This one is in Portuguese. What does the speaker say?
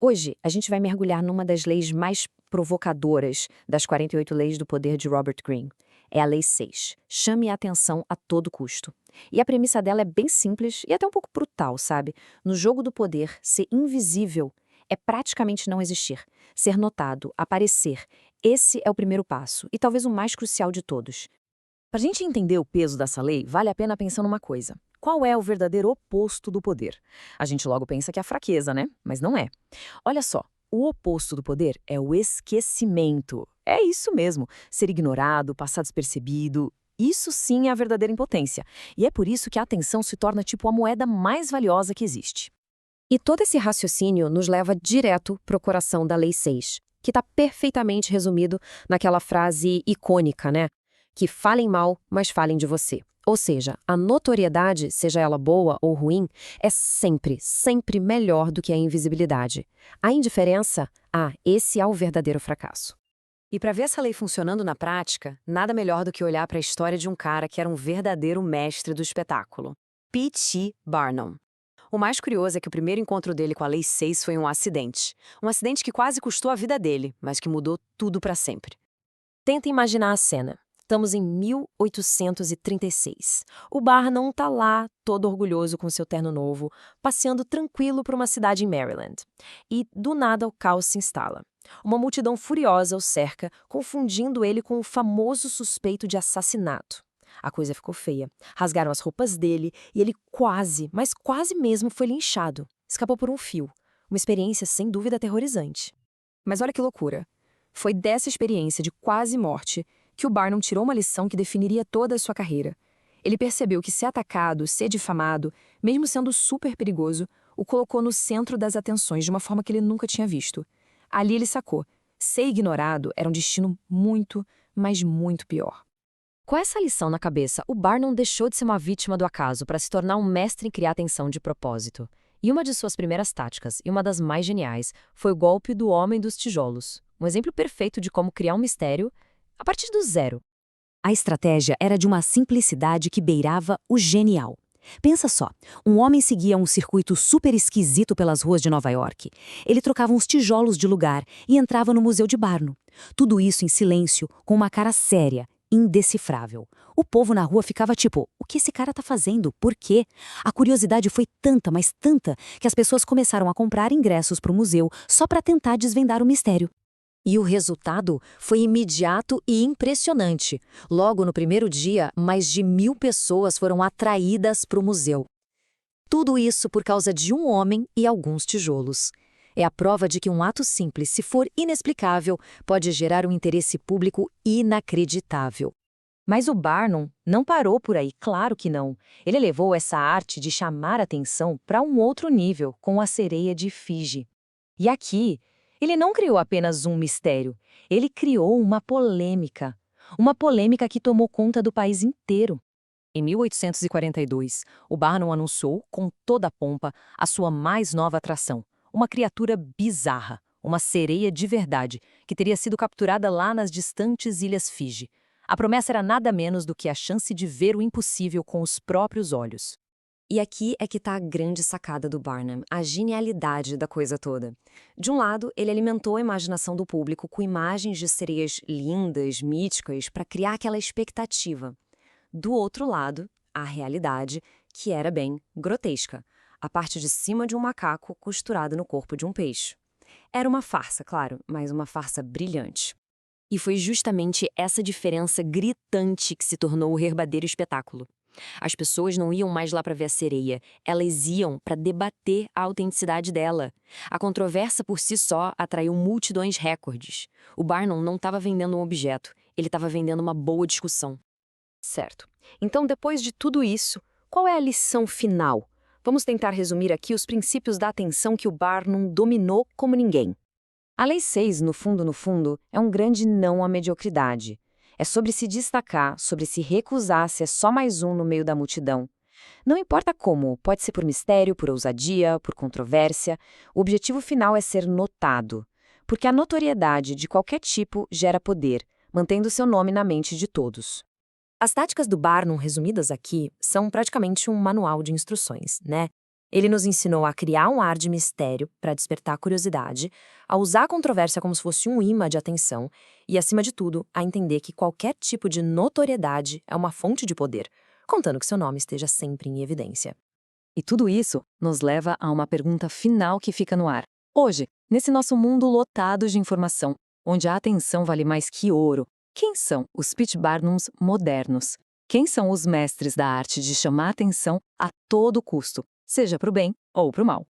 Hoje, a gente vai mergulhar numa das leis mais provocadoras das 48 leis do poder de Robert Greene. É a Lei 6. Chame a atenção a todo custo. E a premissa dela é bem simples e até um pouco brutal, sabe? No jogo do poder, ser invisível é praticamente não existir. Ser notado, aparecer. Esse é o primeiro passo, e talvez o mais crucial de todos. Para a gente entender o peso dessa lei, vale a pena pensar numa coisa. Qual é o verdadeiro oposto do poder? A gente logo pensa que é a fraqueza, né? Mas não é. Olha só, o oposto do poder é o esquecimento. É isso mesmo, ser ignorado, passar despercebido. Isso sim é a verdadeira impotência. E é por isso que a atenção se torna tipo a moeda mais valiosa que existe. E todo esse raciocínio nos leva direto para o coração da Lei 6, que está perfeitamente resumido naquela frase icônica, né? Que falem mal, mas falem de você. Ou seja, a notoriedade, seja ela boa ou ruim, é sempre, sempre melhor do que a invisibilidade. A indiferença, esse é o verdadeiro fracasso. E para ver essa lei funcionando na prática, nada melhor do que olhar para a história de um cara que era um verdadeiro mestre do espetáculo. P.T. Barnum. O mais curioso é que o primeiro encontro dele com a Lei 6 foi um acidente. Um acidente que quase custou a vida dele, mas que mudou tudo para sempre. Tenta imaginar a cena. Estamos em 1836. O Barnum tá lá, todo orgulhoso com seu terno novo, passeando tranquilo por uma cidade em Maryland. E, do nada, o caos se instala. Uma multidão furiosa o cerca, confundindo ele com o famoso suspeito de assassinato. A coisa ficou feia. Rasgaram as roupas dele e ele quase, mas quase mesmo foi linchado. Escapou por um fio. Uma experiência sem dúvida aterrorizante. Mas olha que loucura. Foi dessa experiência de quase morte que o Barnum tirou uma lição que definiria toda a sua carreira. Ele percebeu que ser atacado, ser difamado, mesmo sendo super perigoso, o colocou no centro das atenções de uma forma que ele nunca tinha visto. Ali ele sacou. Ser ignorado era um destino muito, mas muito pior. Com essa lição na cabeça, o Barnum deixou de ser uma vítima do acaso para se tornar um mestre em criar atenção de propósito. E uma de suas primeiras táticas, e uma das mais geniais, foi o golpe do Homem dos Tijolos. Um exemplo perfeito de como criar um mistério a partir do zero. A estratégia era de uma simplicidade que beirava o genial. Pensa só, um homem seguia um circuito super esquisito pelas ruas de Nova York. Ele trocava uns tijolos de lugar e entrava no Museu de Barnum. Tudo isso em silêncio, com uma cara séria, indecifrável. O povo na rua ficava tipo, o que esse cara tá fazendo? Por quê? A curiosidade foi tanta, mas tanta, que as pessoas começaram a comprar ingressos para o museu só para tentar desvendar o mistério. E o resultado foi imediato e impressionante. Logo no primeiro dia, mais de 1.000 pessoas foram atraídas para o museu. Tudo isso por causa de um homem e alguns tijolos. É a prova de que um ato simples, se for inexplicável, pode gerar um interesse público inacreditável. Mas o Barnum não parou por aí, claro que não. Ele levou essa arte de chamar atenção para um outro nível, com a sereia de Fiji. E aqui, ele não criou apenas um mistério, ele criou uma polêmica. Uma polêmica que tomou conta do país inteiro. Em 1842, o Barnum anunciou, com toda a pompa, a sua mais nova atração. Uma criatura bizarra, uma sereia de verdade, que teria sido capturada lá nas distantes Ilhas Fiji. A promessa era nada menos do que a chance de ver o impossível com os próprios olhos. E aqui é que está a grande sacada do Barnum, a genialidade da coisa toda. De um lado, ele alimentou a imaginação do público com imagens de sereias lindas, míticas, para criar aquela expectativa. Do outro lado, a realidade, que era bem grotesca. A parte de cima de um macaco costurado no corpo de um peixe. Era uma farsa, claro, mas uma farsa brilhante. E foi justamente essa diferença gritante que se tornou o verdadeiro espetáculo. As pessoas não iam mais lá para ver a sereia, elas iam para debater a autenticidade dela. A controvérsia por si só atraiu multidões recordes. O Barnum não estava vendendo um objeto, ele estava vendendo uma boa discussão. Certo. Então, depois de tudo isso, qual é a lição final? Vamos tentar resumir aqui os princípios da atenção que o Barnum dominou como ninguém. A Lei 6, no fundo, é um grande não à mediocridade. É sobre se destacar, sobre se recusar a ser só mais um no meio da multidão. Não importa como, pode ser por mistério, por ousadia, por controvérsia, o objetivo final é ser notado. Porque a notoriedade de qualquer tipo gera poder, mantendo seu nome na mente de todos. As táticas do Barnum resumidas aqui são praticamente um manual de instruções, né? Ele nos ensinou a criar um ar de mistério para despertar a curiosidade, a usar a controvérsia como se fosse um imã de atenção e, acima de tudo, a entender que qualquer tipo de notoriedade é uma fonte de poder, contando que seu nome esteja sempre em evidência. E tudo isso nos leva a uma pergunta final que fica no ar. Hoje, nesse nosso mundo lotado de informação, onde a atenção vale mais que ouro, quem são os P.T. Barnums modernos? Quem são os mestres da arte de chamar atenção a todo custo, seja para o bem ou para o mal?